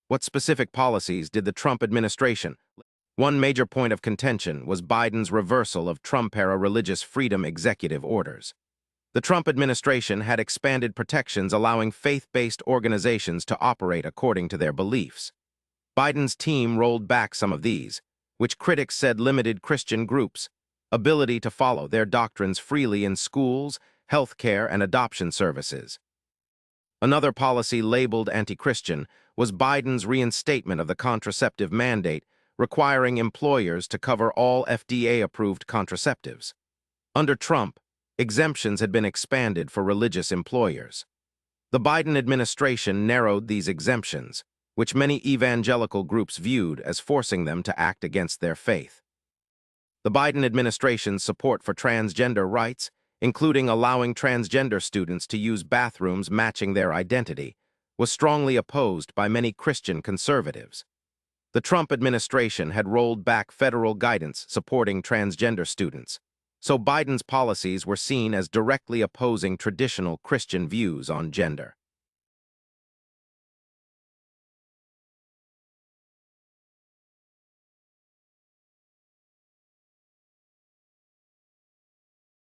What specific policies did the Trump administration? One major point of contention was Biden's reversal of Trump-era religious freedom executive orders. The Trump administration had expanded protections allowing faith-based organizations to operate according to their beliefs. Biden's team rolled back some of these, which critics said limited Christian groups' ability to follow their doctrines freely in schools, healthcare, and adoption services. Another policy labeled anti-Christian was Biden's reinstatement of the contraceptive mandate, requiring employers to cover all FDA-approved contraceptives. Under Trump, exemptions had been expanded for religious employers. The Biden administration narrowed these exemptions, which many evangelical groups viewed as forcing them to act against their faith. The Biden administration's support for transgender rights, including allowing transgender students to use bathrooms matching their identity, was strongly opposed by many Christian conservatives. The Trump administration had rolled back federal guidance supporting transgender students, so Biden's policies were seen as directly opposing traditional Christian views on gender.